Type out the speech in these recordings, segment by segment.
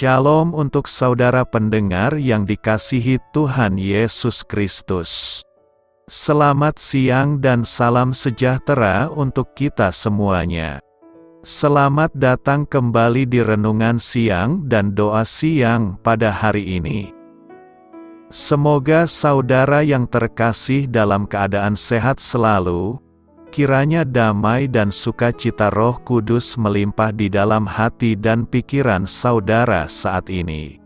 Shalom untuk saudara pendengar yang dikasihi Tuhan Yesus Kristus. Selamat siang dan salam sejahtera untuk kita semuanya. Selamat datang kembali di renungan siang dan doa siang pada hari ini. Semoga saudara yang terkasih dalam keadaan sehat selalu. Kiranya damai dan sukacita Roh Kudus melimpah di dalam hati dan pikiran saudara saat ini.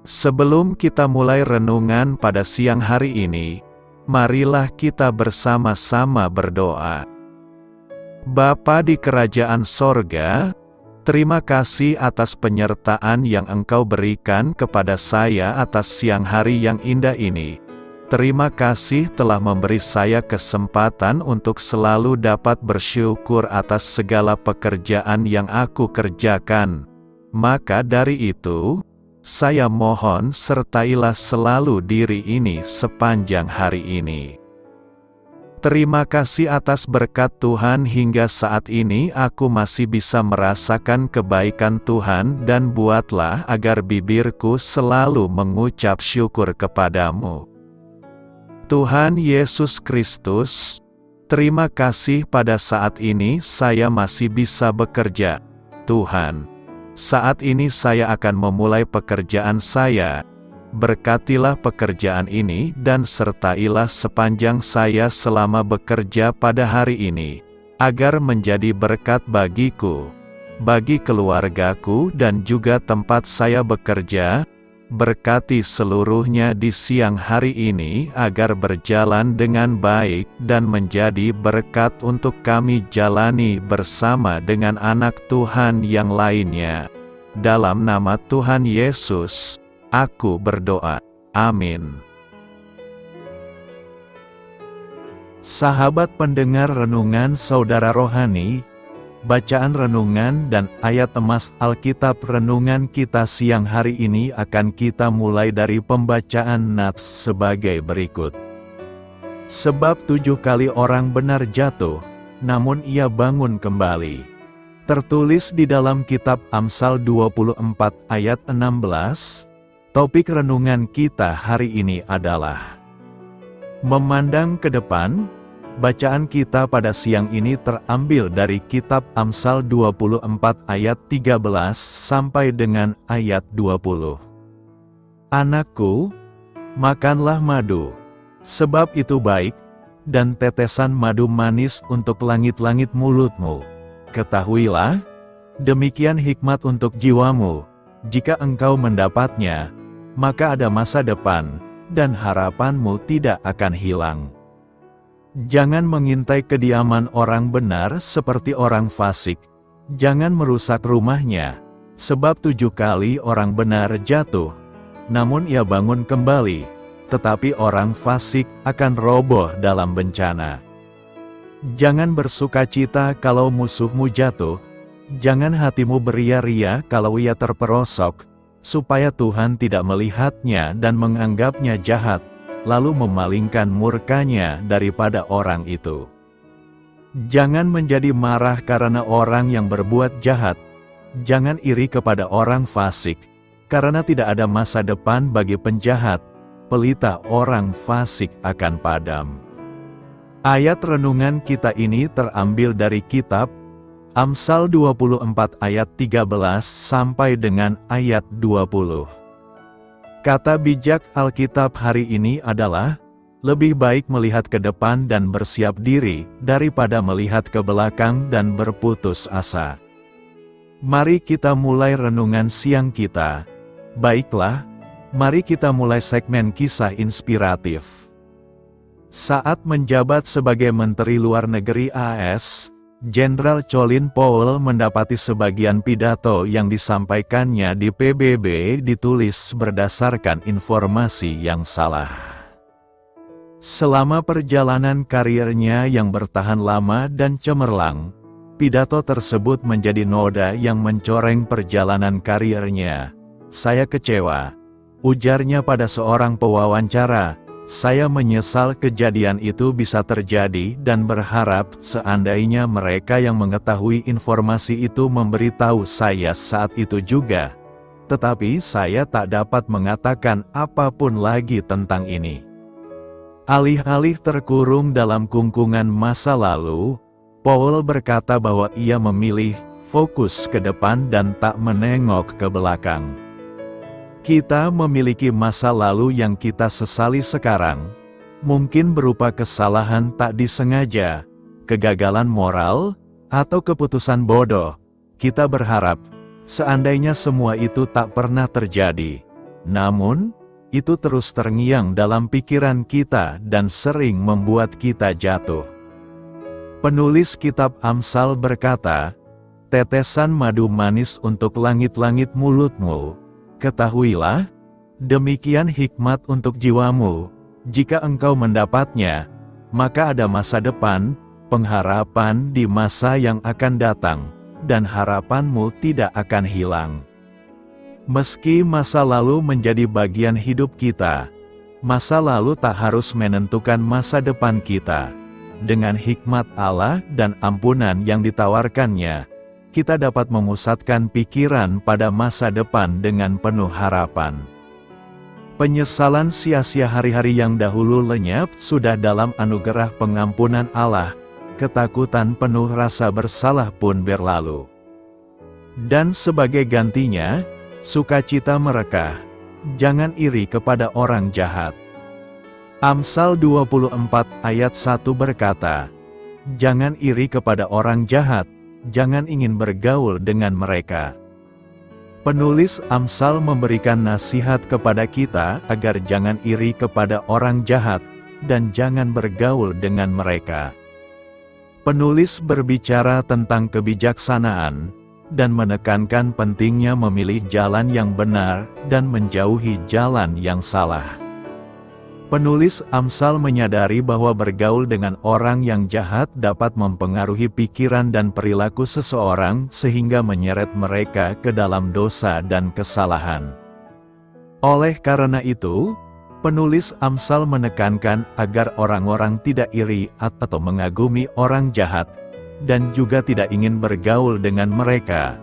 Sebelum kita mulai renungan pada siang hari ini, marilah kita bersama-sama berdoa. Bapa di kerajaan sorga, terima kasih atas penyertaan yang Engkau berikan kepada saya atas siang hari yang indah ini. Terima kasih telah memberi saya kesempatan untuk selalu dapat bersyukur atas segala pekerjaan yang aku kerjakan. Maka dari itu, saya mohon sertailah selalu diri ini sepanjang hari ini. Terima kasih atas berkat Tuhan hingga saat ini aku masih bisa merasakan kebaikan Tuhan dan buatlah agar bibirku selalu mengucap syukur kepadamu. Tuhan Yesus Kristus, terima kasih pada saat ini saya masih bisa bekerja. Tuhan, saat ini saya akan memulai pekerjaan saya. Berkatilah pekerjaan ini dan sertailah sepanjang saya selama bekerja pada hari ini, agar menjadi berkat bagiku, bagi keluargaku dan juga tempat saya bekerja. Berkati seluruhnya di siang hari ini agar berjalan dengan baik dan menjadi berkat untuk kami jalani bersama dengan anak Tuhan yang lainnya. Dalam nama Tuhan Yesus, aku berdoa. Amin. Sahabat pendengar renungan saudara rohani, bacaan renungan dan ayat emas Alkitab renungan kita siang hari ini akan kita mulai dari pembacaan nats sebagai berikut. Sebab 7 kali orang benar jatuh, namun ia bangun kembali. Tertulis di dalam kitab Amsal 24 ayat 16, topik renungan kita hari ini adalah memandang ke depan. Bacaan kita pada siang ini terambil dari kitab Amsal 24 ayat 13 sampai dengan ayat 20. Anakku, makanlah madu, sebab itu baik, dan tetesan madu manis untuk langit-langit mulutmu. Ketahuilah, demikian hikmat untuk jiwamu, jika engkau mendapatnya, maka ada masa depan, dan harapanmu tidak akan hilang. Jangan mengintai kediaman orang benar seperti orang fasik. Jangan merusak rumahnya, sebab 7 kali orang benar jatuh, namun ia bangun kembali, tetapi orang fasik akan roboh dalam bencana. Jangan bersukacita kalau musuhmu jatuh, jangan hatimu beria-ria kalau ia terperosok, supaya Tuhan tidak melihatnya dan menganggapnya jahat, lalu memalingkan murkanya daripada orang itu. Jangan menjadi marah karena orang yang berbuat jahat. Jangan iri kepada orang fasik, karena tidak ada masa depan bagi penjahat. Pelita orang fasik akan padam. Ayat renungan kita ini terambil dari kitab Amsal 24 ayat 13 sampai dengan ayat 20. Kata bijak Alkitab hari ini adalah, lebih baik melihat ke depan dan bersiap diri, daripada melihat ke belakang dan berputus asa. Mari kita mulai renungan siang kita. Baiklah, mari kita mulai segmen kisah inspiratif. Saat menjabat sebagai Menteri Luar Negeri AS, Jenderal Colin Powell mendapati sebagian pidato yang disampaikannya di PBB ditulis berdasarkan informasi yang salah. Selama perjalanan karirnya yang bertahan lama dan cemerlang, pidato tersebut menjadi noda yang mencoreng perjalanan karirnya. Saya kecewa, ujarnya pada seorang pewawancara. Saya menyesal kejadian itu bisa terjadi dan berharap seandainya mereka yang mengetahui informasi itu memberitahu saya saat itu juga. tetapi saya tak dapat mengatakan apapun lagi tentang ini. Alih-alih terkurung dalam kungkungan masa lalu, Paul berkata bahwa ia memilih fokus ke depan dan tak menengok ke belakang. Kita memiliki masa lalu yang kita sesali sekarang, mungkin berupa kesalahan tak disengaja, kegagalan moral, atau keputusan bodoh. Kita berharap, seandainya semua itu tak pernah terjadi. Namun, itu terus terngiang dalam pikiran kita dan sering membuat kita jatuh. Penulis kitab Amsal berkata, "Tetesan madu manis untuk langit-langit mulutmu. Ketahuilah, demikian hikmat untuk jiwamu. Jika engkau mendapatnya, maka ada masa depan, pengharapan di masa yang akan datang, dan harapanmu tidak akan hilang." Meski masa lalu menjadi bagian hidup kita, masa lalu tak harus menentukan masa depan kita. Dengan hikmat Allah dan ampunan yang ditawarkannya, kita dapat memusatkan pikiran pada masa depan dengan penuh harapan. Penyesalan sia-sia hari-hari yang dahulu lenyap sudah dalam anugerah pengampunan Allah, ketakutan penuh rasa bersalah pun berlalu. Dan sebagai gantinya, sukacita mereka, jangan iri kepada orang jahat. Amsal 24 ayat 1 berkata, "Jangan iri kepada orang jahat, jangan ingin bergaul dengan mereka." Penulis Amsal memberikan nasihat kepada kita agar jangan iri kepada orang jahat, dan jangan bergaul dengan mereka. Penulis berbicara tentang kebijaksanaan, dan menekankan pentingnya memilih jalan yang benar, dan menjauhi jalan yang salah. Penulis Amsal menyadari bahwa bergaul dengan orang yang jahat dapat mempengaruhi pikiran dan perilaku seseorang sehingga menyeret mereka ke dalam dosa dan kesalahan. Oleh karena itu, penulis Amsal menekankan agar orang-orang tidak iri atau mengagumi orang jahat, dan juga tidak ingin bergaul dengan mereka.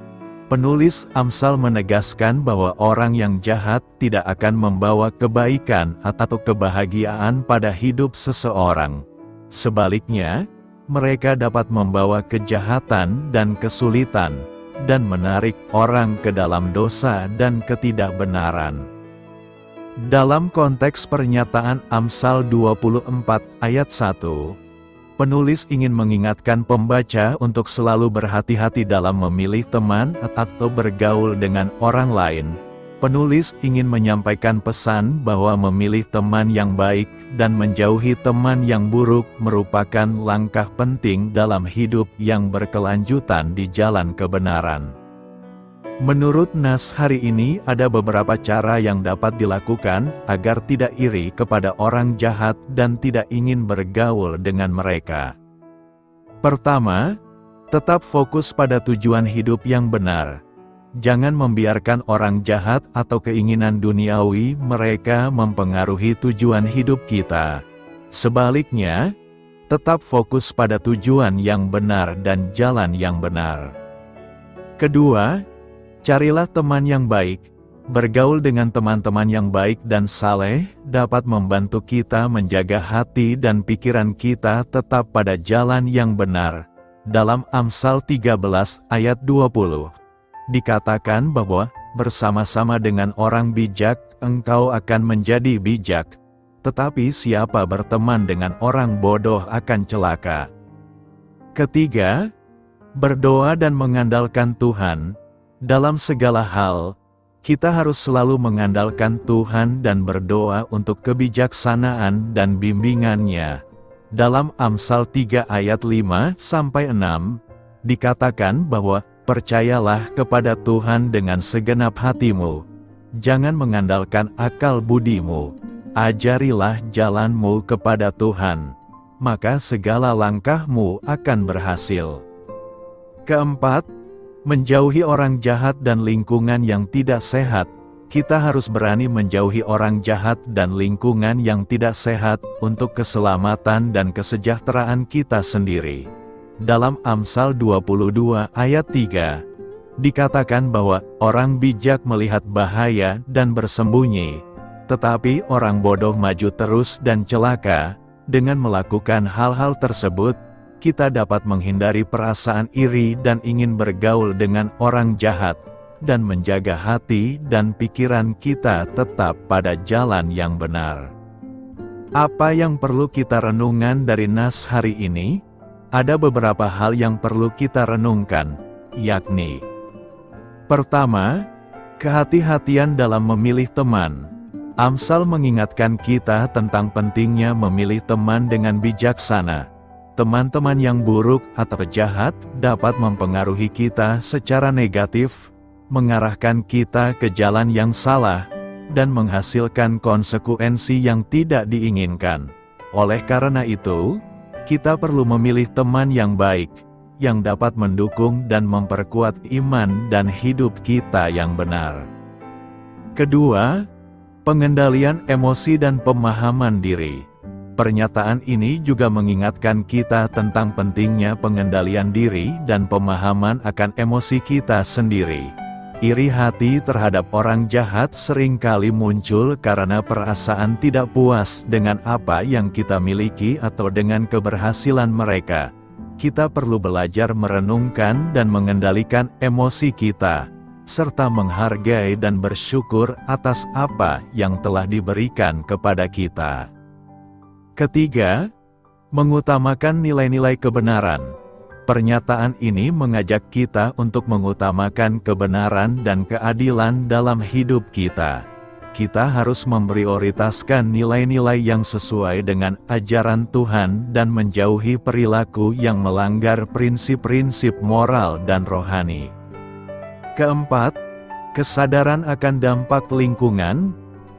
Penulis Amsal menegaskan bahwa orang yang jahat tidak akan membawa kebaikan atau kebahagiaan pada hidup seseorang. Sebaliknya, mereka dapat membawa kejahatan dan kesulitan, dan menarik orang ke dalam dosa dan ketidakbenaran. Dalam konteks pernyataan Amsal 24 ayat 1, penulis ingin mengingatkan pembaca untuk selalu berhati-hati dalam memilih teman atau bergaul dengan orang lain. Penulis ingin menyampaikan pesan bahwa memilih teman yang baik dan menjauhi teman yang buruk merupakan langkah penting dalam hidup yang berkelanjutan di jalan kebenaran. Menurut nas hari ini ada beberapa cara yang dapat dilakukan agar tidak iri kepada orang jahat dan tidak ingin bergaul dengan mereka. Pertama, tetap fokus pada tujuan hidup yang benar. Jangan membiarkan orang jahat atau keinginan duniawi mereka mempengaruhi tujuan hidup kita. Sebaliknya, tetap fokus pada tujuan yang benar dan jalan yang benar. Kedua, carilah teman yang baik. Bergaul dengan teman-teman yang baik dan saleh dapat membantu kita menjaga hati dan pikiran kita tetap pada jalan yang benar. Dalam Amsal 13 ayat 20, dikatakan bahwa, "Bersama-sama dengan orang bijak, engkau akan menjadi bijak. Tetapi siapa berteman dengan orang bodoh akan celaka." Ketiga, berdoa dan mengandalkan Tuhan. Dalam segala hal, kita harus selalu mengandalkan Tuhan dan berdoa untuk kebijaksanaan dan bimbingannya. Dalam Amsal 3 ayat 5-6, dikatakan bahwa, "Percayalah kepada Tuhan dengan segenap hatimu. Jangan mengandalkan akal budimu. Ajarilah jalanmu kepada Tuhan, maka segala langkahmu akan berhasil." Keempat, menjauhi orang jahat dan lingkungan yang tidak sehat. Kita harus berani menjauhi orang jahat dan lingkungan yang tidak sehat untuk keselamatan dan kesejahteraan kita sendiri. Dalam Amsal 22 ayat 3, Dikatakan bahwa orang bijak melihat bahaya dan bersembunyi, tetapi orang bodoh maju terus dan celaka. Dengan melakukan hal-hal tersebut, kita dapat menghindari perasaan iri dan ingin bergaul dengan orang jahat, dan menjaga hati dan pikiran kita tetap pada jalan yang benar. Apa yang perlu kita renungkan dari nas hari ini? Ada beberapa hal yang perlu kita renungkan, yakni: pertama, kehati-hatian dalam memilih teman. Amsal mengingatkan kita tentang pentingnya memilih teman dengan bijaksana. Teman-teman yang buruk atau jahat dapat mempengaruhi kita secara negatif, mengarahkan kita ke jalan yang salah, dan menghasilkan konsekuensi yang tidak diinginkan. Oleh karena itu, kita perlu memilih teman yang baik, yang dapat mendukung dan memperkuat iman dan hidup kita yang benar. Kedua, pengendalian emosi dan pemahaman diri. Pernyataan ini juga mengingatkan kita tentang pentingnya pengendalian diri dan pemahaman akan emosi kita sendiri. Iri hati terhadap orang jahat seringkali muncul karena perasaan tidak puas dengan apa yang kita miliki atau dengan keberhasilan mereka. Kita perlu belajar merenungkan dan mengendalikan emosi kita, serta menghargai dan bersyukur atas apa yang telah diberikan kepada kita. Ketiga, mengutamakan nilai-nilai kebenaran. Pernyataan ini mengajak kita untuk mengutamakan kebenaran dan keadilan dalam hidup kita. Kita harus memprioritaskan nilai-nilai yang sesuai dengan ajaran Tuhan dan menjauhi perilaku yang melanggar prinsip-prinsip moral dan rohani. Keempat, kesadaran akan dampak lingkungan.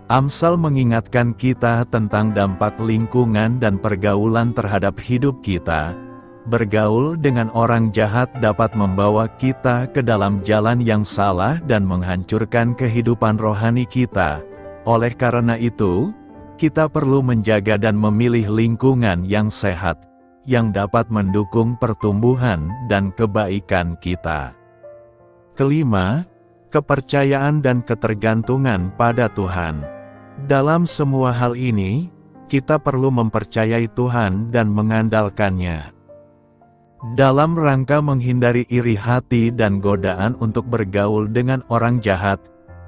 Amsal mengingatkan kita tentang dampak lingkungan dan pergaulan terhadap hidup kita. Bergaul dengan orang jahat dapat membawa kita ke dalam jalan yang salah dan menghancurkan kehidupan rohani kita. Oleh karena itu, kita perlu menjaga dan memilih lingkungan yang sehat, yang dapat mendukung pertumbuhan dan kebaikan kita. Kelima, kepercayaan dan ketergantungan pada Tuhan. Dalam semua hal ini, kita perlu mempercayai Tuhan dan mengandalkannya. Dalam rangka menghindari iri hati dan godaan untuk bergaul dengan orang jahat,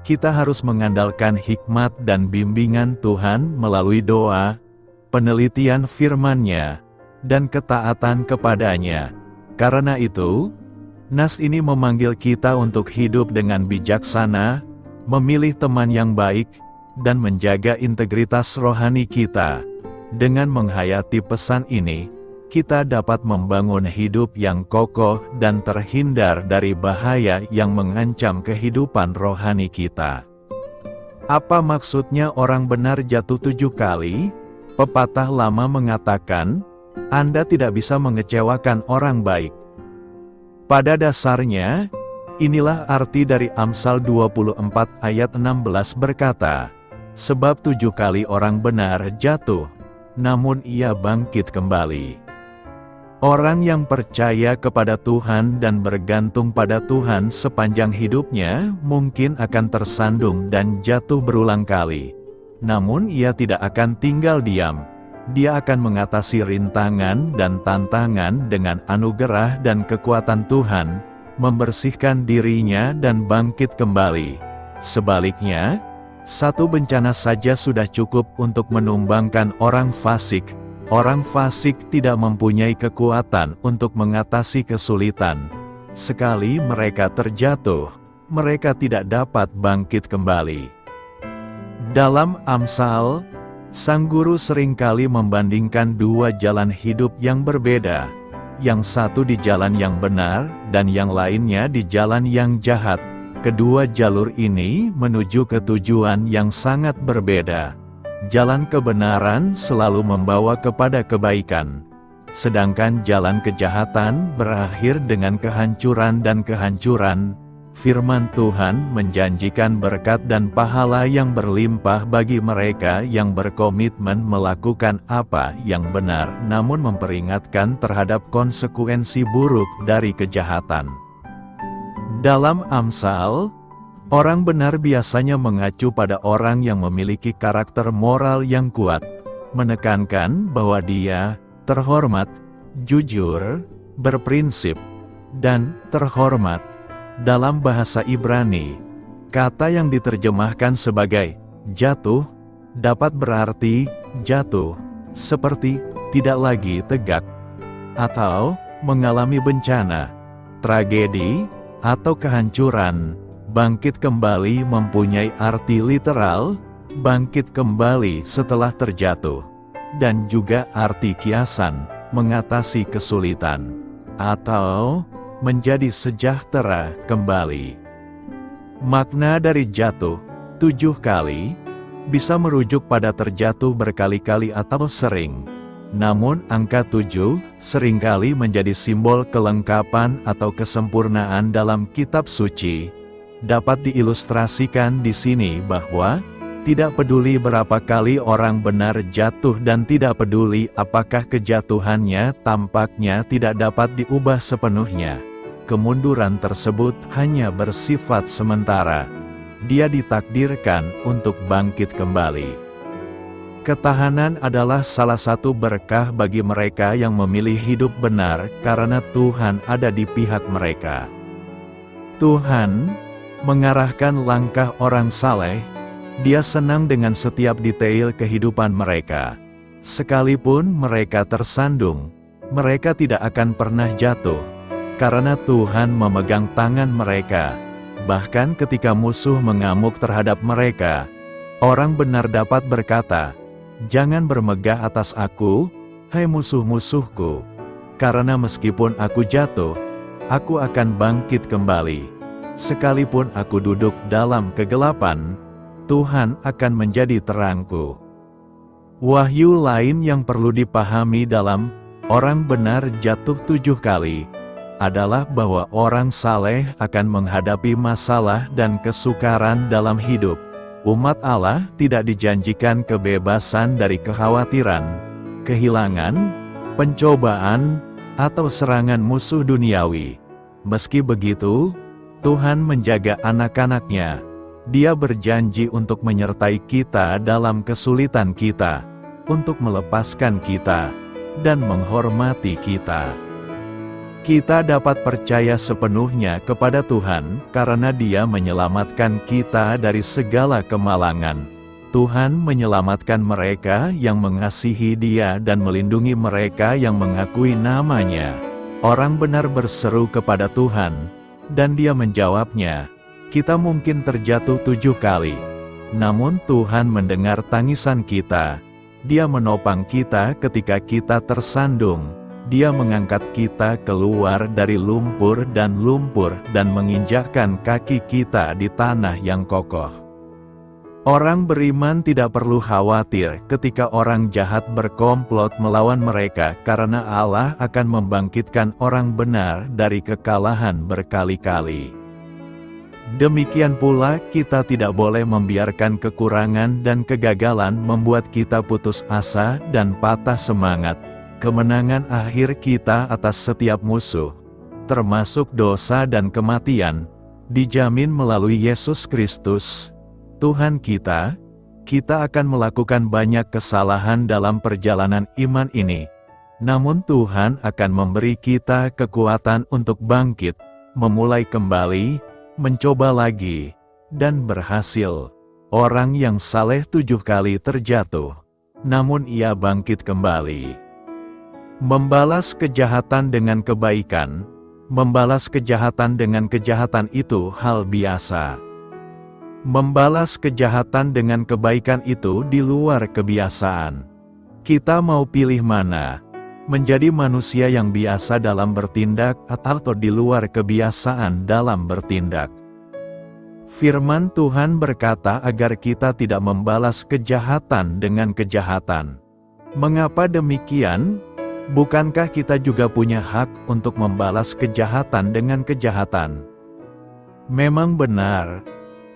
kita harus mengandalkan hikmat dan bimbingan Tuhan melalui doa, penelitian firman-Nya, dan ketaatan kepadanya. Karena itu, nas ini memanggil kita untuk hidup dengan bijaksana, memilih teman yang baik, dan menjaga integritas rohani kita. Dengan menghayati pesan ini, kita dapat membangun hidup yang kokoh dan terhindar dari bahaya yang mengancam kehidupan rohani kita. Apa maksudnya orang benar jatuh 7 kali? Pepatah lama mengatakan, Anda tidak bisa mengecewakan orang baik. Pada dasarnya, inilah arti dari Amsal 24 ayat 16 berkata, sebab 7 kali orang benar jatuh, namun ia bangkit kembali. Orang yang percaya kepada Tuhan dan bergantung pada Tuhan sepanjang hidupnya mungkin akan tersandung dan jatuh berulang kali. Namun ia tidak akan tinggal diam. Dia akan mengatasi rintangan dan tantangan dengan anugerah dan kekuatan Tuhan, membersihkan dirinya dan bangkit kembali. Sebaliknya, satu bencana saja sudah cukup untuk menumbangkan orang fasik. Orang fasik tidak mempunyai kekuatan untuk mengatasi kesulitan. Sekali mereka terjatuh, mereka tidak dapat bangkit kembali. Dalam Amsal, sang guru seringkali membandingkan 2 jalan hidup yang berbeda. Yang satu di jalan yang benar, dan yang lainnya di jalan yang jahat. Kedua jalur ini menuju ke tujuan yang sangat berbeda. Jalan kebenaran selalu membawa kepada kebaikan. Sedangkan jalan kejahatan berakhir dengan kehancuran dan kehancuran. Firman Tuhan menjanjikan berkat dan pahala yang berlimpah bagi mereka yang berkomitmen melakukan apa yang benar, namun memperingatkan terhadap konsekuensi buruk dari kejahatan. Dalam Amsal, orang benar biasanya mengacu pada orang yang memiliki karakter moral yang kuat, menekankan bahwa dia terhormat, jujur, berprinsip, dan terhormat. Dalam bahasa Ibrani, kata yang diterjemahkan sebagai jatuh dapat berarti jatuh, seperti tidak lagi tegak, atau mengalami bencana, tragedi, atau kehancuran. Bangkit kembali mempunyai arti literal, bangkit kembali setelah terjatuh, dan juga arti kiasan, mengatasi kesulitan, atau menjadi sejahtera kembali. Makna dari jatuh 7 kali bisa merujuk pada terjatuh berkali-kali atau sering. Namun angka 7 seringkali menjadi simbol kelengkapan atau kesempurnaan dalam kitab suci. Dapat diilustrasikan di sini bahwa tidak peduli berapa kali orang benar jatuh dan tidak peduli apakah kejatuhannya tampaknya tidak dapat diubah sepenuhnya. Kemunduran tersebut hanya bersifat sementara. Dia ditakdirkan untuk bangkit kembali. Ketahanan adalah salah satu berkah bagi mereka yang memilih hidup benar karena Tuhan ada di pihak mereka. Tuhan mengarahkan langkah orang saleh. Dia senang dengan setiap detail kehidupan mereka. Sekalipun mereka tersandung, mereka tidak akan pernah jatuh, karena Tuhan memegang tangan mereka. Bahkan ketika musuh mengamuk terhadap mereka, orang benar dapat berkata, "Jangan bermegah atas aku, hai musuh-musuhku, karena meskipun aku jatuh, aku akan bangkit kembali. Sekalipun aku duduk dalam kegelapan, Tuhan akan menjadi terangku." Wahyu lain yang perlu dipahami dalam orang benar jatuh 7 kali adalah bahwa orang saleh akan menghadapi masalah dan kesukaran dalam hidup. Umat Allah tidak dijanjikan kebebasan dari kekhawatiran, kehilangan, pencobaan, atau serangan musuh duniawi. Meski begitu, Tuhan menjaga anak-anak-Nya. Dia berjanji untuk menyertai kita dalam kesulitan kita, untuk melepaskan kita, dan menghormati kita. Kita dapat percaya sepenuhnya kepada Tuhan karena Dia menyelamatkan kita dari segala kemalangan. Tuhan menyelamatkan mereka yang mengasihi Dia dan melindungi mereka yang mengakui nama-Nya. Orang benar berseru kepada Tuhan, dan Dia menjawabnya. Kita mungkin terjatuh 7 kali, namun Tuhan mendengar tangisan kita. Dia menopang kita ketika kita tersandung. Dia mengangkat kita keluar dari lumpur dan menginjakkan kaki kita di tanah yang kokoh. Orang beriman tidak perlu khawatir ketika orang jahat berkomplot melawan mereka karena Allah akan membangkitkan orang benar dari kekalahan berkali-kali. Demikian pula kita tidak boleh membiarkan kekurangan dan kegagalan membuat kita putus asa dan patah semangat. Kemenangan akhir kita atas setiap musuh, termasuk dosa dan kematian, dijamin melalui Yesus Kristus, Tuhan kita. Kita akan melakukan banyak kesalahan dalam perjalanan iman ini. Namun Tuhan akan memberi kita kekuatan untuk bangkit, memulai kembali, mencoba lagi, dan berhasil. Orang yang saleh 7 kali terjatuh, namun ia bangkit kembali. Membalas kejahatan dengan kebaikan, membalas kejahatan dengan kejahatan itu hal biasa. Membalas kejahatan dengan kebaikan itu di luar kebiasaan. Kita mau pilih mana? Menjadi manusia yang biasa dalam bertindak atau di luar kebiasaan dalam bertindak. Firman Tuhan berkata agar kita tidak membalas kejahatan dengan kejahatan. Mengapa demikian? Bukankah kita juga punya hak untuk membalas kejahatan dengan kejahatan? Memang benar,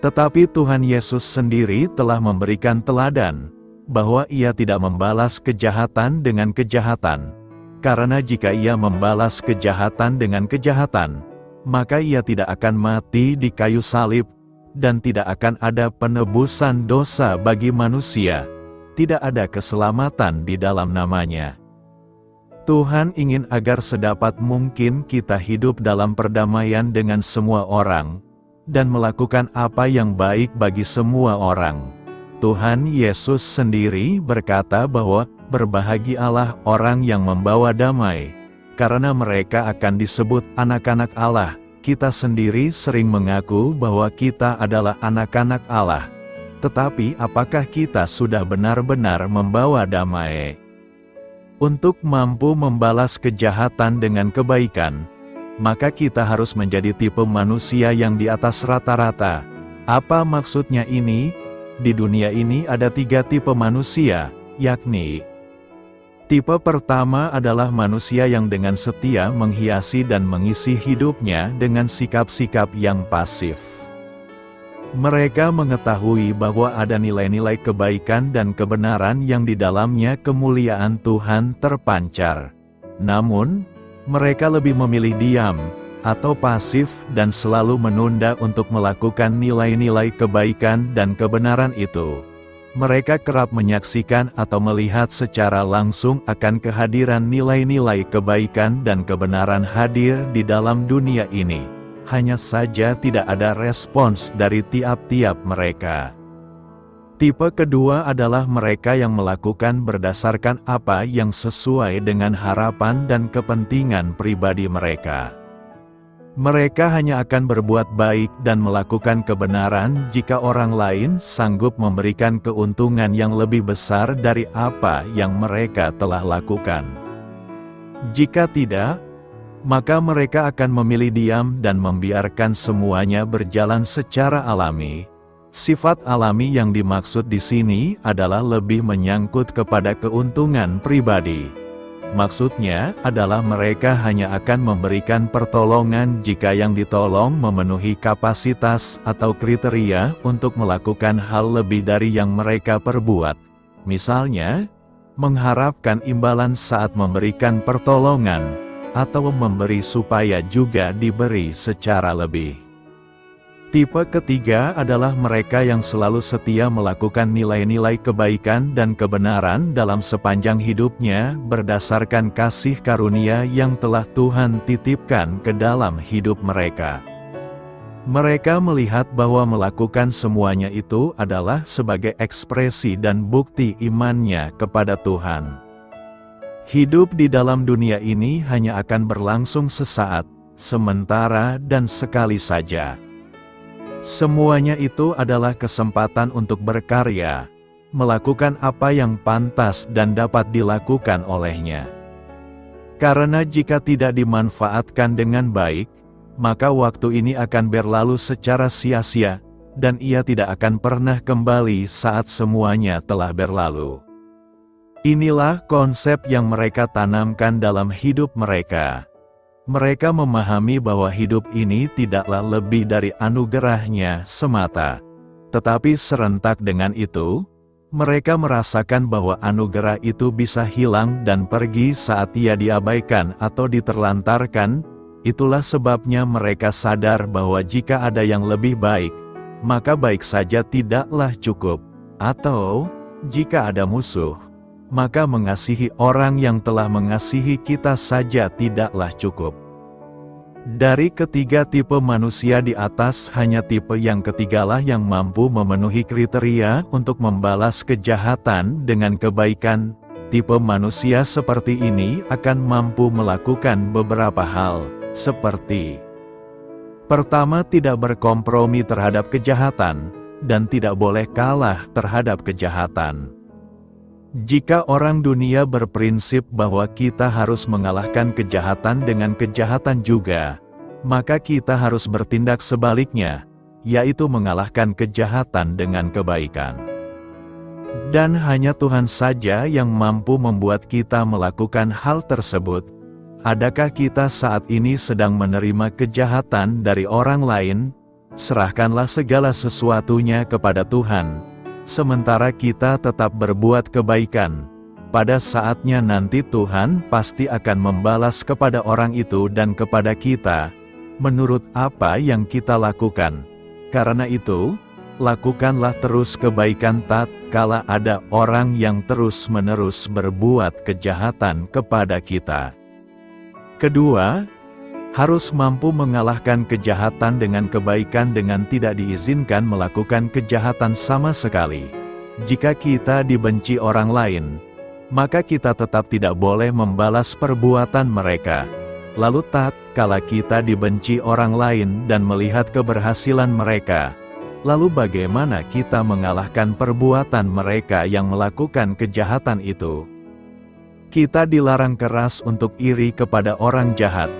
tetapi Tuhan Yesus sendiri telah memberikan teladan, bahwa Ia tidak membalas kejahatan dengan kejahatan. Karena jika Ia membalas kejahatan dengan kejahatan, maka ia tidak akan mati di kayu salib, dan tidak akan ada penebusan dosa bagi manusia. Tidak ada keselamatan di dalam namanya. Tuhan ingin agar sedapat mungkin kita hidup dalam perdamaian dengan semua orang, dan melakukan apa yang baik bagi semua orang. Tuhan Yesus sendiri berkata bahwa, "Berbahagialah orang yang membawa damai, karena mereka akan disebut anak-anak Allah." Kita sendiri sering mengaku bahwa kita adalah anak-anak Allah. Tetapi apakah kita sudah benar-benar membawa damai? Untuk mampu membalas kejahatan dengan kebaikan, maka kita harus menjadi tipe manusia yang di atas rata-rata. Apa maksudnya ini? Di dunia ini ada 3 tipe manusia, yakni: tipe pertama adalah manusia yang dengan setia menghiasi dan mengisi hidupnya dengan sikap-sikap yang pasif. Mereka mengetahui bahwa ada nilai-nilai kebaikan dan kebenaran yang di dalamnya kemuliaan Tuhan terpancar. Namun, mereka lebih memilih diam, atau pasif dan selalu menunda untuk melakukan nilai-nilai kebaikan dan kebenaran itu. Mereka kerap menyaksikan atau melihat secara langsung akan kehadiran nilai-nilai kebaikan dan kebenaran hadir di dalam dunia ini. Hanya saja tidak ada respons dari tiap-tiap mereka. Tipe kedua adalah mereka yang melakukan berdasarkan apa yang sesuai dengan harapan dan kepentingan pribadi mereka. Mereka hanya akan berbuat baik dan melakukan kebenaran jika orang lain sanggup memberikan keuntungan yang lebih besar dari apa yang mereka telah lakukan. Jika tidak, maka mereka akan memilih diam dan membiarkan semuanya berjalan secara alami. Sifat alami yang dimaksud di sini adalah lebih menyangkut kepada keuntungan pribadi. Maksudnya adalah mereka hanya akan memberikan pertolongan jika yang ditolong memenuhi kapasitas atau kriteria untuk melakukan hal lebih dari yang mereka perbuat. Misalnya, mengharapkan imbalan saat memberikan pertolongan, atau memberi supaya juga diberi secara lebih. Tipe ketiga adalah mereka yang selalu setia melakukan nilai-nilai kebaikan dan kebenaran dalam sepanjang hidupnya berdasarkan kasih karunia yang telah Tuhan titipkan ke dalam hidup mereka. Mereka melihat bahwa melakukan semuanya itu adalah sebagai ekspresi dan bukti imannya kepada Tuhan. Hidup di dalam dunia ini hanya akan berlangsung sesaat, sementara dan sekali saja. Semuanya itu adalah kesempatan untuk berkarya, melakukan apa yang pantas dan dapat dilakukan olehnya. Karena jika tidak dimanfaatkan dengan baik, maka waktu ini akan berlalu secara sia-sia, dan ia tidak akan pernah kembali saat semuanya telah berlalu. Inilah konsep yang mereka tanamkan dalam hidup mereka. Mereka memahami bahwa hidup ini tidaklah lebih dari anugerahnya semata. Tetapi serentak dengan itu, mereka merasakan bahwa anugerah itu bisa hilang dan pergi saat ia diabaikan atau diterlantarkan. Itulah sebabnya mereka sadar bahwa jika ada yang lebih baik, maka baik saja tidaklah cukup. Atau, jika ada musuh, maka mengasihi orang yang telah mengasihi kita saja tidaklah cukup. Dari ketiga tipe manusia di atas, hanya tipe yang ketigalah yang mampu memenuhi kriteria untuk membalas kejahatan dengan kebaikan. Tipe manusia seperti ini akan mampu melakukan beberapa hal, seperti: pertama, tidak berkompromi terhadap kejahatan, dan tidak boleh kalah terhadap kejahatan. Jika orang dunia berprinsip bahwa kita harus mengalahkan kejahatan dengan kejahatan juga, maka kita harus bertindak sebaliknya, yaitu mengalahkan kejahatan dengan kebaikan. Dan hanya Tuhan saja yang mampu membuat kita melakukan hal tersebut. Adakah kita saat ini sedang menerima kejahatan dari orang lain? Serahkanlah segala sesuatunya kepada Tuhan. Sementara kita tetap berbuat kebaikan, pada saatnya nanti Tuhan pasti akan membalas kepada orang itu dan kepada kita. menurut apa yang kita lakukan. Karena itu, lakukanlah terus kebaikan tatkala ada orang yang terus-menerus berbuat kejahatan kepada kita. Kedua, harus mampu mengalahkan kejahatan dengan kebaikan dengan tidak diizinkan melakukan kejahatan sama sekali. Jika kita dibenci orang lain, maka kita tetap tidak boleh membalas perbuatan mereka. Lalu tatkala kita dibenci orang lain dan melihat keberhasilan mereka, lalu bagaimana kita mengalahkan perbuatan mereka yang melakukan kejahatan itu? Kita dilarang keras untuk iri kepada orang jahat.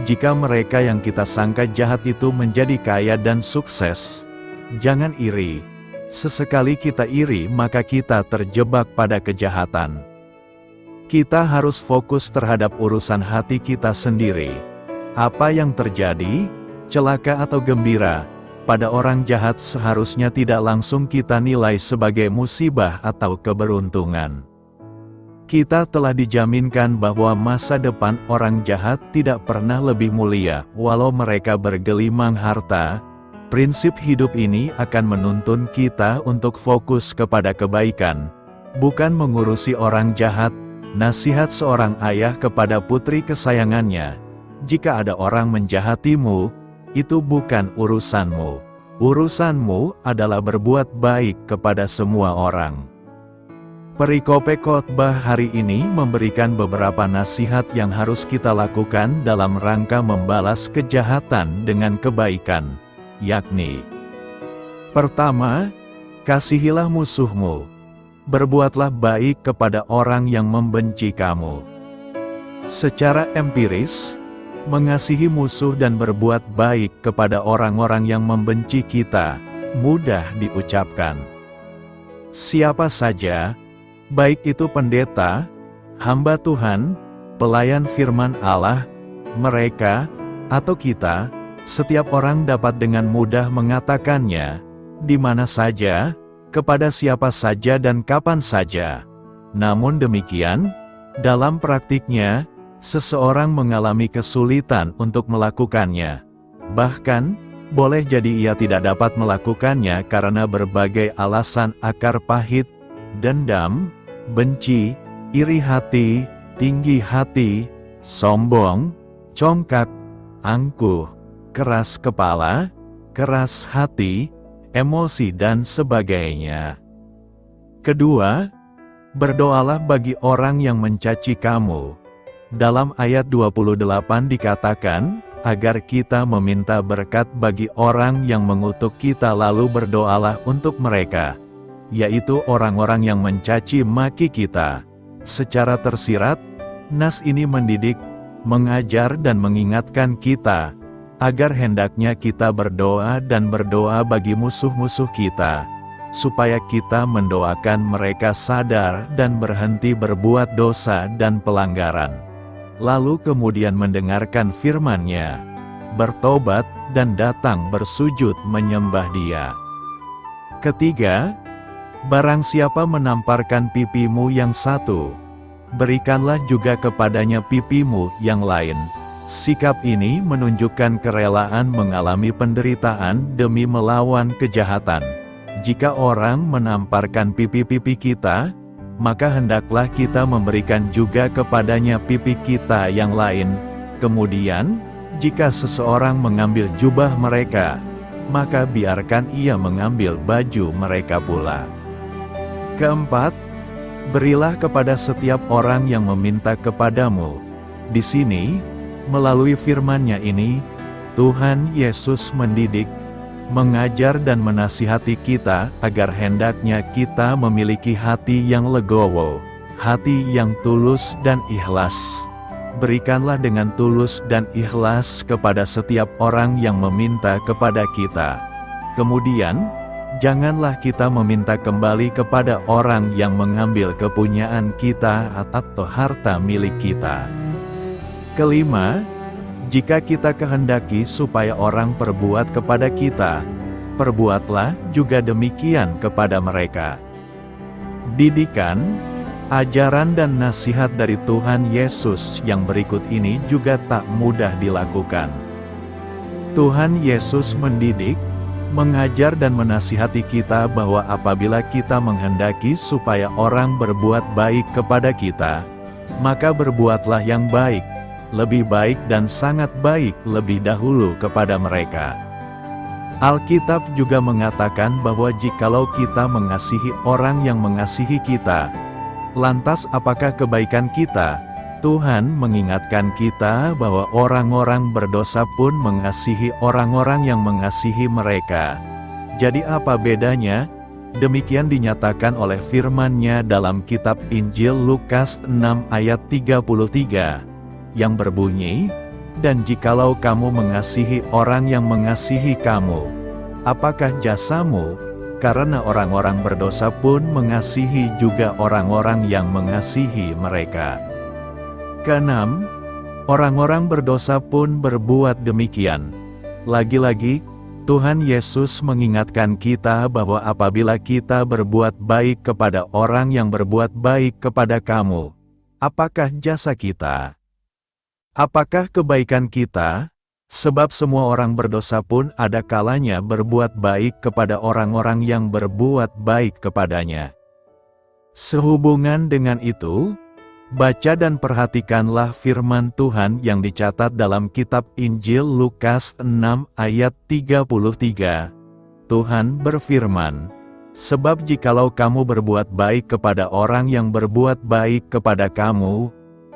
Jika mereka yang kita sangka jahat itu menjadi kaya dan sukses, jangan iri. Sesekali kita iri, maka kita terjebak pada kejahatan. Kita harus fokus terhadap urusan hati kita sendiri. Apa yang terjadi, celaka atau gembira, pada orang jahat seharusnya tidak langsung kita nilai sebagai musibah atau keberuntungan. Kita telah dijaminkan bahwa masa depan orang jahat tidak pernah lebih mulia, walau mereka bergelimang harta. Prinsip hidup ini akan menuntun kita untuk fokus kepada kebaikan, bukan mengurusi orang jahat. Nasihat seorang ayah kepada putri kesayangannya, jika ada orang menjahatimu, itu bukan urusanmu. Urusanmu adalah berbuat baik kepada semua orang. Perikope khotbah hari ini memberikan beberapa nasihat yang harus kita lakukan dalam rangka membalas kejahatan dengan kebaikan, yakni: pertama, kasihilah musuhmu. Berbuatlah baik kepada orang yang membenci kamu. Secara empiris, mengasihi musuh dan berbuat baik kepada orang-orang yang membenci kita mudah diucapkan. Siapa saja, baik itu pendeta, hamba Tuhan, pelayan firman Allah, mereka, atau kita, setiap orang dapat dengan mudah mengatakannya, di mana saja, kepada siapa saja dan kapan saja. Namun demikian, dalam praktiknya, seseorang mengalami kesulitan untuk melakukannya. Bahkan, boleh jadi ia tidak dapat melakukannya karena berbagai alasan akar pahit, dendam, benci, iri hati, tinggi hati, sombong, congkak, angkuh, keras kepala, keras hati, emosi dan sebagainya. Kedua, berdoalah bagi orang yang mencaci kamu. Dalam ayat 28 dikatakan, agar kita meminta berkat bagi orang yang mengutuk kita lalu berdoalah untuk mereka, yaitu orang-orang yang mencaci maki kita. Secara tersirat, nas ini mendidik, mengajar dan mengingatkan kita, agar hendaknya kita berdoa dan berdoa bagi musuh-musuh kita, supaya kita mendoakan mereka sadar dan berhenti berbuat dosa dan pelanggaran. Lalu kemudian mendengarkan firman-Nya, bertobat dan datang bersujud menyembah Dia. Ketiga, barang siapa menamparkan pipimu yang satu, berikanlah juga kepadanya pipimu yang lain. Sikap ini menunjukkan kerelaan mengalami penderitaan demi melawan kejahatan. Jika orang menamparkan pipi-pipi kita, maka hendaklah kita memberikan juga kepadanya pipi kita yang lain. Kemudian, jika seseorang mengambil jubah mereka, maka biarkan ia mengambil baju mereka pula. Keempat, berilah kepada setiap orang yang meminta kepadamu. Di sini, melalui firman-Nya ini, Tuhan Yesus mendidik, mengajar dan menasihati kita agar hendaknya kita memiliki hati yang legowo, hati yang tulus dan ikhlas. Berikanlah dengan tulus dan ikhlas kepada setiap orang yang meminta kepada kita. Kemudian, janganlah kita meminta kembali kepada orang yang mengambil kepunyaan kita atau harta milik kita. Kelima, jika kita kehendaki supaya orang perbuat kepada kita, perbuatlah juga demikian kepada mereka. Didikan, ajaran dan nasihat dari Tuhan Yesus yang berikut ini juga tak mudah dilakukan. Tuhan Yesus mendidik, mengajar dan menasihati kita bahwa apabila kita menghendaki supaya orang berbuat baik kepada kita, maka berbuatlah yang baik, lebih baik dan sangat baik lebih dahulu kepada mereka. Alkitab juga mengatakan bahwa jikalau kita mengasihi orang yang mengasihi kita, lantas apakah kebaikan kita? Tuhan mengingatkan kita bahwa orang-orang berdosa pun mengasihi orang-orang yang mengasihi mereka. Jadi apa bedanya? Demikian dinyatakan oleh firman-Nya dalam kitab Injil Lukas 6 ayat 33, yang berbunyi, "Dan jikalau kamu mengasihi orang yang mengasihi kamu, apakah jasamu? Karena orang-orang berdosa pun mengasihi juga orang-orang yang mengasihi mereka." Keenam, orang-orang berdosa pun berbuat demikian. Lagi-lagi, Tuhan Yesus mengingatkan kita bahwa apabila kita berbuat baik kepada orang yang berbuat baik kepada kamu, apakah jasa kita? Apakah kebaikan kita? Sebab semua orang berdosa pun ada kalanya berbuat baik kepada orang-orang yang berbuat baik kepadanya. Sehubungan dengan itu, baca dan perhatikanlah firman Tuhan yang dicatat dalam kitab Injil Lukas 6 ayat 33. Tuhan berfirman, "Sebab jikalau kamu berbuat baik kepada orang yang berbuat baik kepada kamu,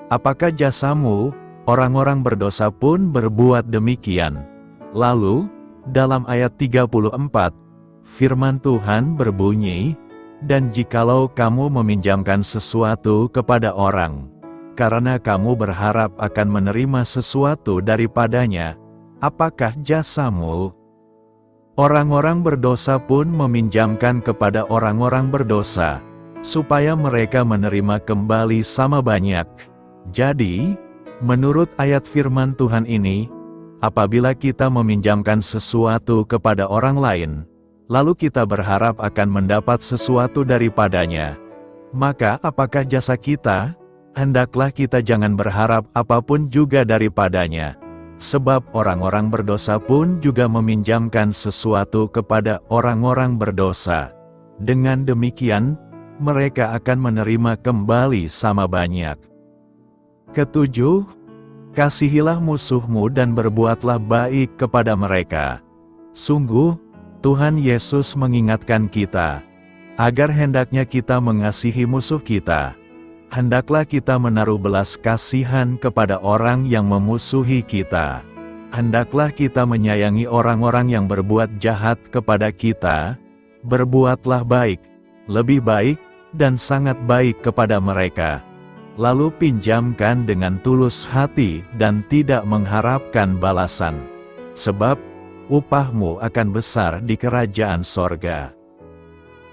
apakah jasamu? Orang-orang berdosa pun berbuat demikian." Lalu, dalam ayat 34, firman Tuhan berbunyi, "Dan jikalau kamu meminjamkan sesuatu kepada orang, karena kamu berharap akan menerima sesuatu daripadanya, apakah jasamu?" Orang-orang berdosa pun meminjamkan kepada orang-orang berdosa, supaya mereka menerima kembali sama banyak. Jadi, menurut ayat firman Tuhan ini, apabila kita meminjamkan sesuatu kepada orang lain, lalu kita berharap akan mendapat sesuatu daripadanya, maka apakah jasa kita? Hendaklah kita jangan berharap apapun juga daripadanya, sebab orang-orang berdosa pun juga meminjamkan sesuatu kepada orang-orang berdosa. Dengan demikian, mereka akan menerima kembali sama banyak. Ketujuh, kasihilah musuhmu dan berbuatlah baik kepada mereka. Sungguh, Tuhan Yesus mengingatkan kita, agar hendaknya kita mengasihi musuh kita. Hendaklah kita menaruh belas kasihan kepada orang yang memusuhi kita. Hendaklah kita menyayangi orang-orang yang berbuat jahat kepada kita. Berbuatlah baik, lebih baik, dan sangat baik kepada mereka. Lalu pinjamkan dengan tulus hati dan tidak mengharapkan balasan. Sebab, upahmu akan besar di kerajaan sorga.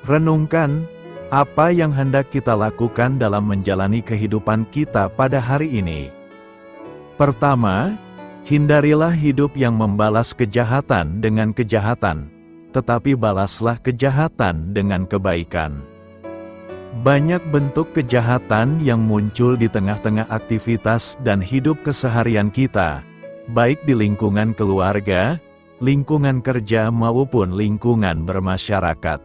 Renungkan, apa yang hendak kita lakukan dalam menjalani kehidupan kita pada hari ini. Pertama, hindarilah hidup yang membalas kejahatan dengan kejahatan, tetapi balaslah kejahatan dengan kebaikan. Banyak bentuk kejahatan yang muncul di tengah-tengah aktivitas dan hidup keseharian kita, baik di lingkungan keluarga, lingkungan kerja maupun lingkungan bermasyarakat.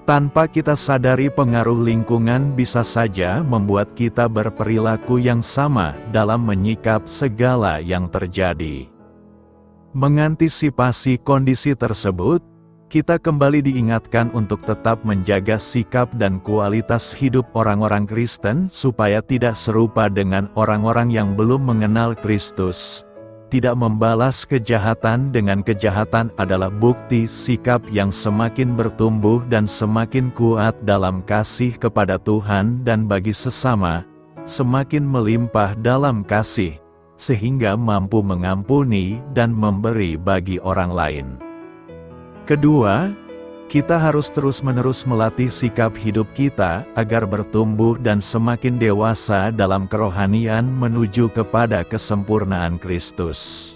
Tanpa kita sadari, pengaruh lingkungan bisa saja membuat kita berperilaku yang sama dalam menyikap segala yang terjadi. Mengantisipasi kondisi tersebut, kita kembali diingatkan untuk tetap menjaga sikap dan kualitas hidup orang-orang Kristen supaya tidak serupa dengan orang-orang yang belum mengenal Kristus. Tidak membalas kejahatan dengan kejahatan adalah bukti sikap yang semakin bertumbuh dan semakin kuat dalam kasih kepada Tuhan dan bagi sesama, semakin melimpah dalam kasih, sehingga mampu mengampuni dan memberi bagi orang lain. Kedua, kita harus terus-menerus melatih sikap hidup kita agar bertumbuh dan semakin dewasa dalam kerohanian menuju kepada kesempurnaan Kristus.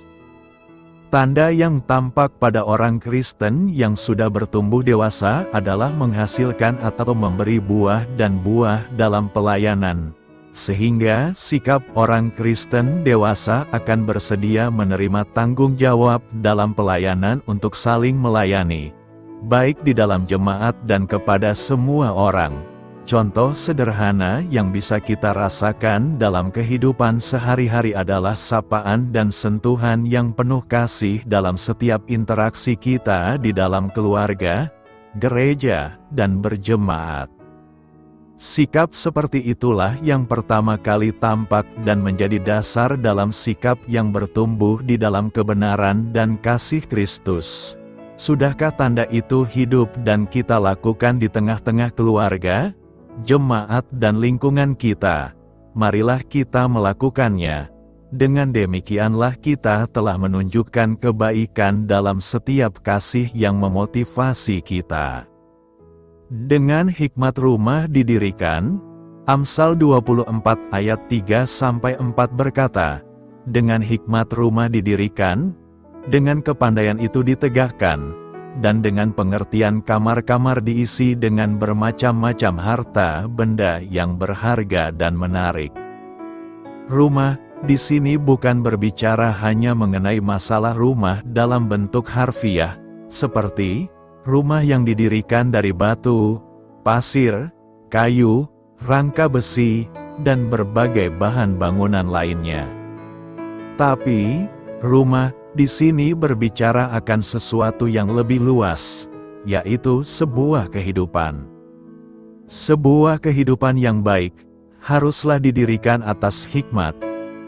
Tanda yang tampak pada orang Kristen yang sudah bertumbuh dewasa adalah menghasilkan atau memberi buah dan buah dalam pelayanan, sehingga sikap orang Kristen dewasa akan bersedia menerima tanggung jawab dalam pelayanan untuk saling melayani, baik di dalam jemaat dan kepada semua orang. Contoh sederhana yang bisa kita rasakan dalam kehidupan sehari-hari adalah sapaan dan sentuhan yang penuh kasih dalam setiap interaksi kita di dalam keluarga, gereja, dan berjemaat. Sikap seperti itulah yang pertama kali tampak dan menjadi dasar dalam sikap yang bertumbuh di dalam kebenaran dan kasih Kristus. Sudahkah tanda itu hidup dan kita lakukan di tengah-tengah keluarga, jemaat dan lingkungan kita? Marilah kita melakukannya. Dengan demikianlah kita telah menunjukkan kebaikan dalam setiap kasih yang memotivasi kita. Dengan hikmat rumah didirikan, Amsal 24 ayat 3-4 berkata, dengan hikmat rumah didirikan, dengan kepandaian itu ditegakkan, dan dengan pengertian kamar-kamar diisi dengan bermacam-macam harta benda yang berharga dan menarik. Rumah di sini bukan berbicara hanya mengenai masalah rumah dalam bentuk harfiah, seperti rumah yang didirikan dari batu, pasir, kayu, rangka besi, dan berbagai bahan bangunan lainnya. Tapi, rumah di sini berbicara akan sesuatu yang lebih luas, yaitu sebuah kehidupan. Sebuah kehidupan yang baik, haruslah didirikan atas hikmat,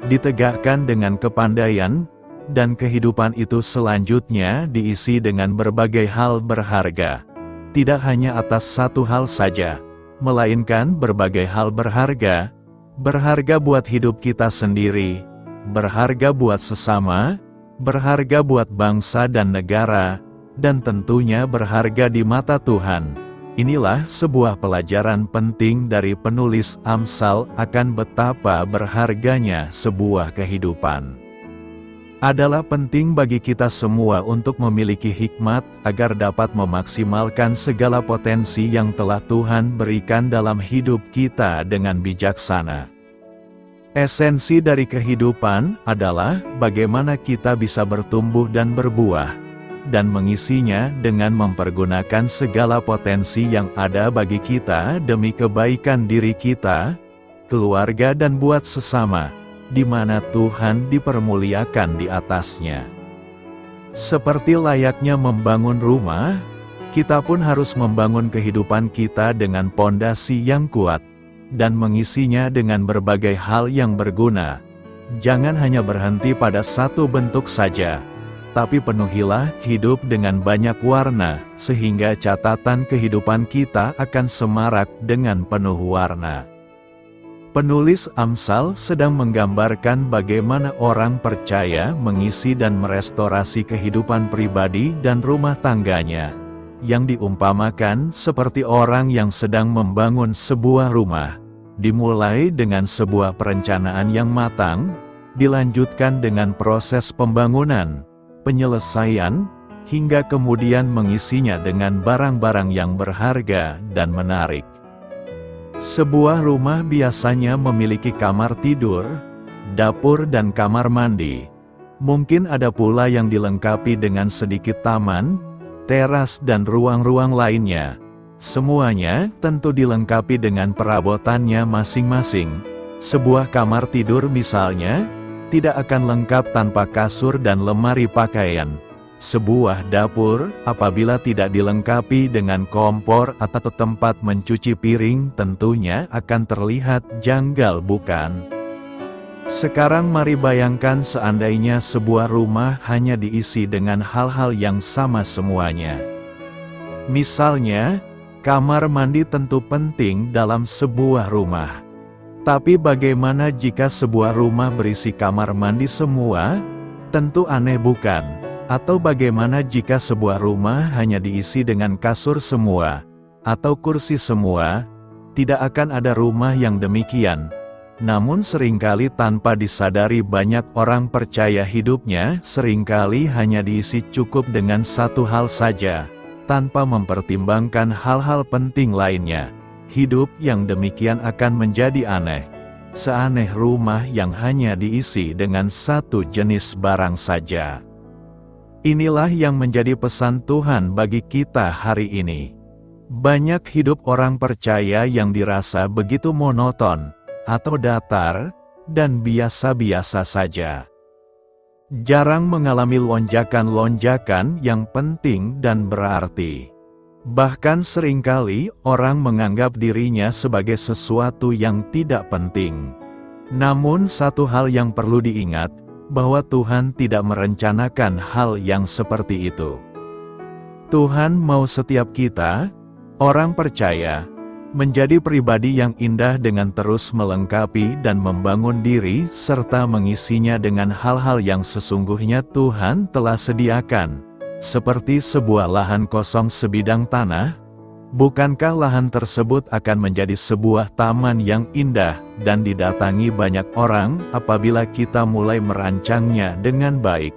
ditegakkan dengan kepandaian, dan kehidupan itu selanjutnya diisi dengan berbagai hal berharga. Tidak hanya atas satu hal saja, melainkan berbagai hal berharga. Berharga buat hidup kita sendiri, berharga buat sesama, berharga buat bangsa dan negara, dan tentunya berharga di mata Tuhan. Inilah sebuah pelajaran penting dari penulis Amsal akan betapa berharganya sebuah kehidupan. Adalah penting bagi kita semua untuk memiliki hikmat agar dapat memaksimalkan segala potensi yang telah Tuhan berikan dalam hidup kita dengan bijaksana. Esensi dari kehidupan adalah bagaimana kita bisa bertumbuh dan berbuah, dan mengisinya dengan mempergunakan segala potensi yang ada bagi kita demi kebaikan diri kita, keluarga dan buat sesama, di mana Tuhan dipermuliakan di atasnya. Seperti layaknya membangun rumah, kita pun harus membangun kehidupan kita dengan pondasi yang kuat, dan mengisinya dengan berbagai hal yang berguna. Jangan hanya berhenti pada satu bentuk saja, tapi penuhilah hidup dengan banyak warna, sehingga catatan kehidupan kita akan semarak dengan penuh warna. Penulis Amsal sedang menggambarkan bagaimana orang percaya mengisi dan merestorasi kehidupan pribadi dan rumah tangganya, yang diumpamakan seperti orang yang sedang membangun sebuah rumah, dimulai dengan sebuah perencanaan yang matang, dilanjutkan dengan proses pembangunan, penyelesaian, hingga kemudian mengisinya dengan barang-barang yang berharga dan menarik. Sebuah rumah biasanya memiliki kamar tidur, dapur dan kamar mandi. Mungkin ada pula yang dilengkapi dengan sedikit taman, teras dan ruang-ruang lainnya. Semuanya tentu dilengkapi dengan perabotannya masing-masing. Sebuah kamar tidur misalnya, tidak akan lengkap tanpa kasur dan lemari pakaian. Sebuah dapur, apabila tidak dilengkapi dengan kompor atau tempat mencuci piring, tentunya akan terlihat janggal, bukan? Sekarang mari bayangkan seandainya sebuah rumah hanya diisi dengan hal-hal yang sama semuanya. Misalnya, kamar mandi tentu penting dalam sebuah rumah. Tapi bagaimana jika sebuah rumah berisi kamar mandi semua? Tentu aneh, bukan? Atau bagaimana jika sebuah rumah hanya diisi dengan kasur semua, atau kursi semua? Tidak akan ada rumah yang demikian. Namun seringkali tanpa disadari banyak orang percaya hidupnya seringkali hanya diisi cukup dengan satu hal saja, tanpa mempertimbangkan hal-hal penting lainnya. Hidup yang demikian akan menjadi aneh. seaneh rumah yang hanya diisi dengan satu jenis barang saja. Inilah yang menjadi pesan Tuhan bagi kita hari ini. Banyak hidup orang percaya yang dirasa begitu monoton, atau datar, dan biasa-biasa saja. Jarang mengalami lonjakan-lonjakan yang penting dan berarti. Bahkan seringkali orang menganggap dirinya sebagai sesuatu yang tidak penting. Namun satu hal yang perlu diingat, bahwa Tuhan tidak merencanakan hal yang seperti itu. Tuhan mau setiap kita, orang percaya, menjadi pribadi yang indah dengan terus melengkapi dan membangun diri serta mengisinya dengan hal-hal yang sesungguhnya Tuhan telah sediakan, seperti sebuah lahan kosong sebidang tanah. Bukankah lahan tersebut akan menjadi sebuah taman yang indah dan didatangi banyak orang apabila kita mulai merancangnya dengan baik,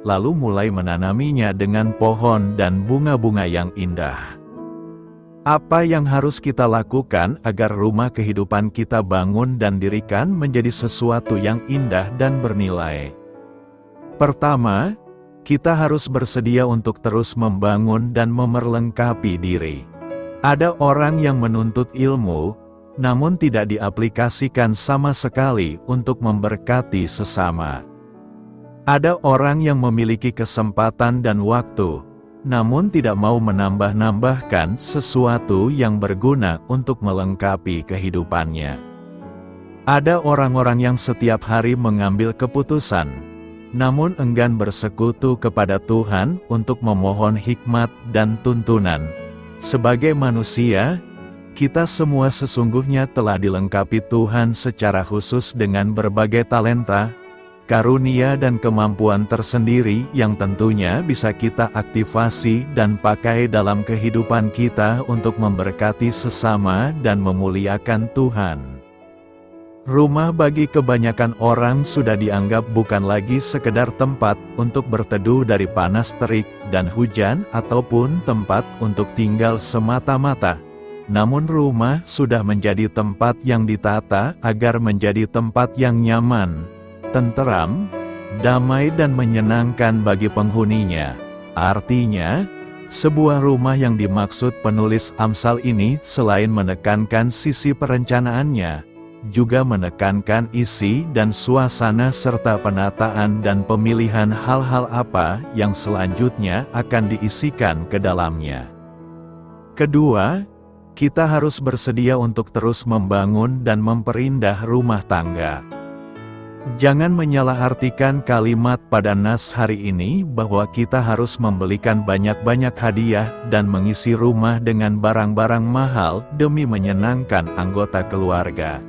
lalu mulai menanaminya dengan pohon dan bunga-bunga yang indah? Apa yang harus kita lakukan agar rumah kehidupan kita bangun dan dirikan menjadi sesuatu yang indah dan bernilai? Pertama, kita harus bersedia untuk terus membangun dan memerlengkapi diri. Ada orang yang menuntut ilmu, namun tidak diaplikasikan sama sekali untuk memberkati sesama. Ada orang yang memiliki kesempatan dan waktu, namun tidak mau menambah-nambahkan sesuatu yang berguna untuk melengkapi kehidupannya. Ada orang-orang yang setiap hari mengambil keputusan, namun enggan bersekutu kepada Tuhan untuk memohon hikmat dan tuntunan. Sebagai manusia, kita semua sesungguhnya telah dilengkapi Tuhan secara khusus dengan berbagai talenta, karunia dan kemampuan tersendiri yang tentunya bisa kita aktifasi dan pakai dalam kehidupan kita untuk memberkati sesama dan memuliakan Tuhan. Rumah bagi kebanyakan orang sudah dianggap bukan lagi sekedar tempat untuk berteduh dari panas terik dan hujan ataupun tempat untuk tinggal semata-mata. Namun rumah sudah menjadi tempat yang ditata agar menjadi tempat yang nyaman, tenteram, damai dan menyenangkan bagi penghuninya. Artinya, sebuah rumah yang dimaksud penulis Amsal ini selain menekankan sisi perencanaannya, juga menekankan isi dan suasana serta penataan dan pemilihan hal-hal apa yang selanjutnya akan diisikan ke dalamnya. Kedua, kita harus bersedia untuk terus membangun dan memperindah rumah tangga. Jangan menyalahartikan kalimat pada nas hari ini bahwa kita harus membelikan banyak-banyak hadiah dan mengisi rumah dengan barang-barang mahal demi menyenangkan anggota keluarga.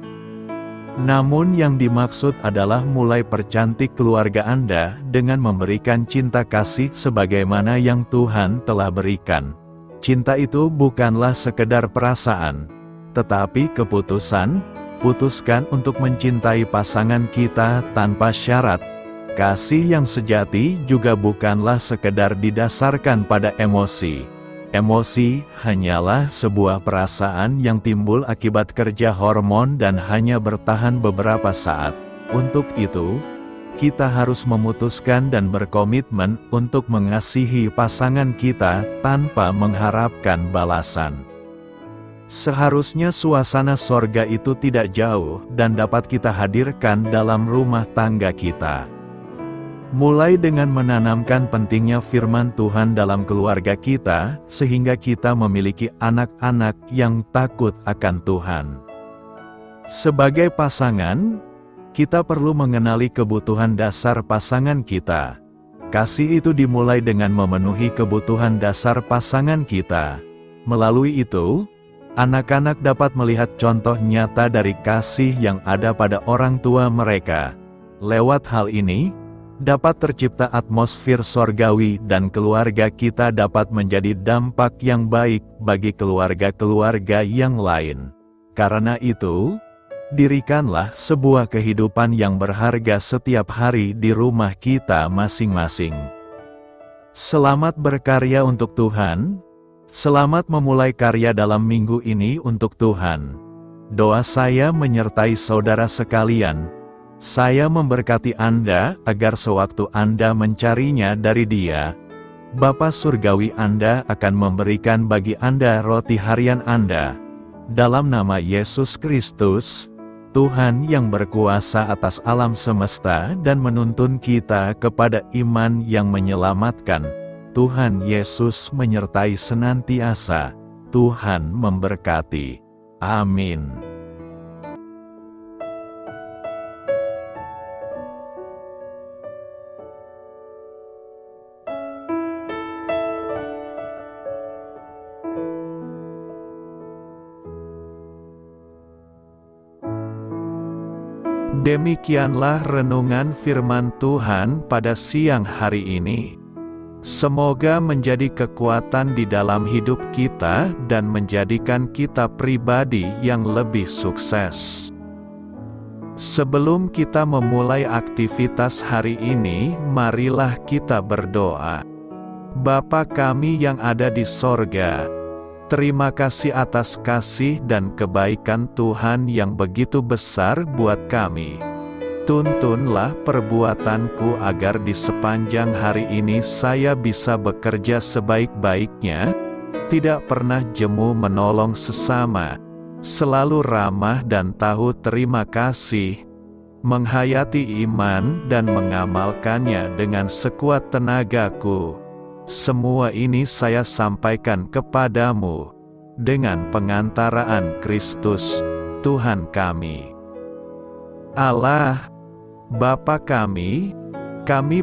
Namun yang dimaksud adalah mulai percantik keluarga Anda dengan memberikan cinta kasih sebagaimana yang Tuhan telah berikan. Cinta itu bukanlah sekedar perasaan, tetapi keputusan. Putuskan untuk mencintai pasangan kita tanpa syarat. Kasih yang sejati juga bukanlah sekedar didasarkan pada emosi. Emosi hanyalah sebuah perasaan yang timbul akibat kerja hormon dan hanya bertahan beberapa saat. Untuk itu, kita harus memutuskan dan berkomitmen untuk mengasihi pasangan kita tanpa mengharapkan balasan. Seharusnya suasana sorga itu tidak jauh dan dapat kita hadirkan dalam rumah tangga kita. Mulai dengan menanamkan pentingnya firman Tuhan dalam keluarga kita, sehingga kita memiliki anak-anak yang takut akan Tuhan. Sebagai pasangan, kita perlu mengenali kebutuhan dasar pasangan kita. Kasih itu dimulai dengan memenuhi kebutuhan dasar pasangan kita. Melalui itu, anak-anak dapat melihat contoh nyata dari kasih yang ada pada orang tua mereka. Lewat hal ini, dapat tercipta atmosfer sorgawi dan keluarga kita dapat menjadi dampak yang baik bagi keluarga-keluarga yang lain. Karena itu, dirikanlah sebuah kehidupan yang berharga setiap hari di rumah kita masing-masing. Selamat berkarya untuk Tuhan. Selamat memulai karya dalam minggu ini untuk Tuhan. Doa saya menyertai saudara sekalian. Saya memberkati Anda agar sewaktu Anda mencarinya dari Dia, Bapa Surgawi Anda akan memberikan bagi Anda roti harian Anda. Dalam nama Yesus Kristus, Tuhan yang berkuasa atas alam semesta dan menuntun kita kepada iman yang menyelamatkan, Tuhan Yesus menyertai senantiasa. Tuhan memberkati. Amin. Demikianlah renungan firman Tuhan pada siang hari ini. Semoga menjadi kekuatan di dalam hidup kita dan menjadikan kita pribadi yang lebih sukses. Sebelum kita memulai aktivitas hari ini, marilah kita berdoa. Bapa kami yang ada di sorga, terima kasih atas kasih dan kebaikan Tuhan yang begitu besar buat kami. Tuntunlah perbuatanku agar di sepanjang hari ini saya bisa bekerja sebaik-baiknya, tidak pernah jemu menolong sesama, selalu ramah dan tahu terima kasih, menghayati iman dan mengamalkannya dengan sekuat tenagaku. Semua ini saya sampaikan kepadamu, dengan pengantaraan Kristus, Tuhan kami. Allah, Bapa kami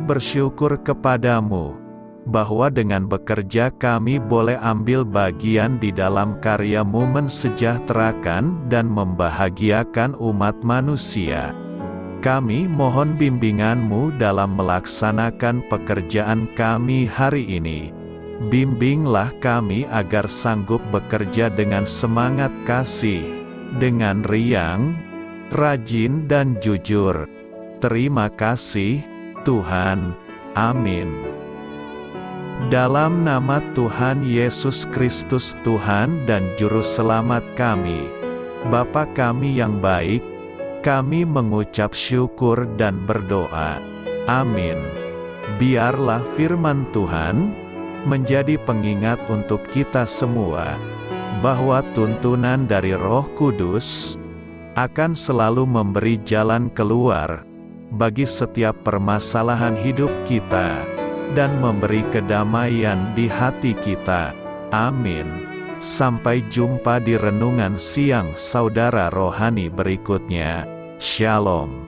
bersyukur kepadamu, bahwa dengan bekerja kami boleh ambil bagian di dalam karya-Mu mensejahterakan dan membahagiakan umat manusia. Kami mohon bimbingan-Mu dalam melaksanakan pekerjaan kami hari ini. Bimbinglah kami agar sanggup bekerja dengan semangat kasih, dengan riang, rajin dan jujur. Terima kasih, Tuhan. Amin. Dalam nama Tuhan Yesus Kristus Tuhan dan Juru Selamat kami, Bapa kami yang baik, kami mengucap syukur dan berdoa. Amin. Biarlah firman Tuhan menjadi pengingat untuk kita semua, bahwa tuntunan dari Roh Kudus akan selalu memberi jalan keluar bagi setiap permasalahan hidup kita, dan memberi kedamaian di hati kita. Amin. Sampai jumpa di renungan siang saudara rohani berikutnya. Shalom.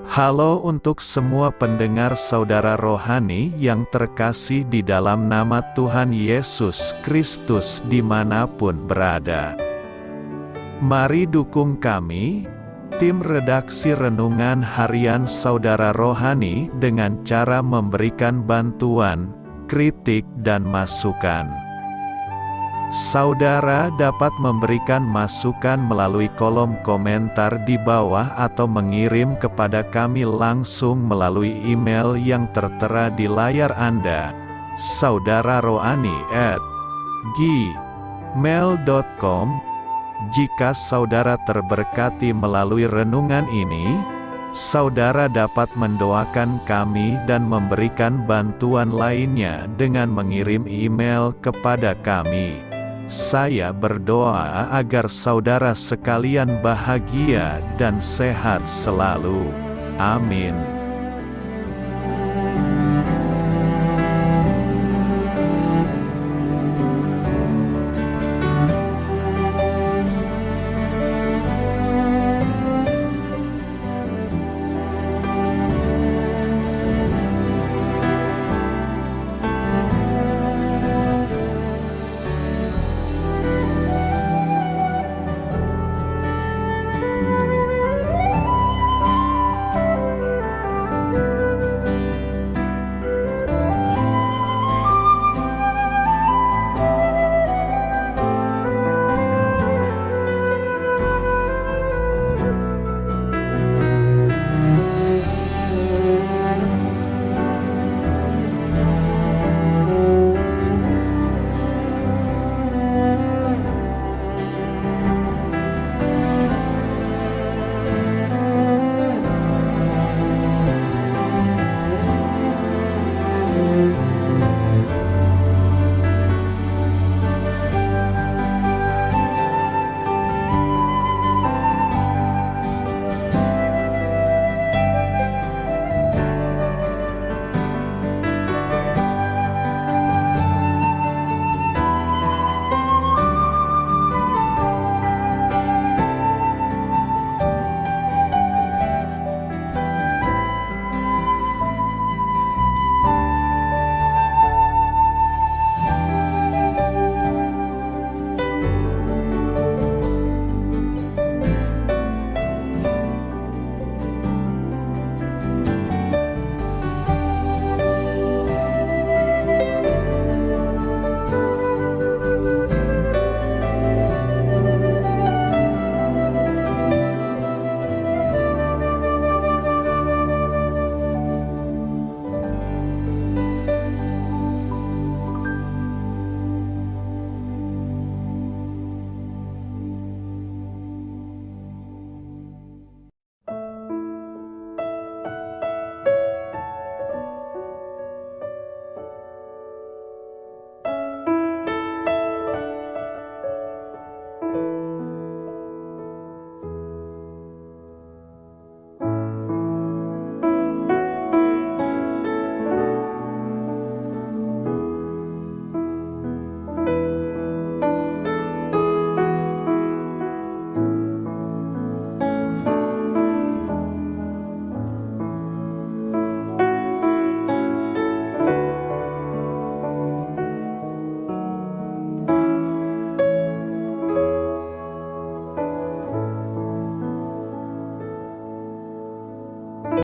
Halo untuk semua pendengar saudara rohani yang terkasih di dalam nama Tuhan Yesus Kristus dimanapun berada. Mari dukung kami, tim redaksi renungan harian saudara rohani dengan cara memberikan bantuan, kritik dan masukan. Saudara dapat memberikan masukan melalui kolom komentar di bawah atau mengirim kepada kami langsung melalui email yang tertera di layar Anda, saudararohani@gmail.com. Jika saudara terberkati melalui renungan ini, saudara dapat mendoakan kami dan memberikan bantuan lainnya dengan mengirim email kepada kami. Saya berdoa agar saudara sekalian bahagia dan sehat selalu. Amin.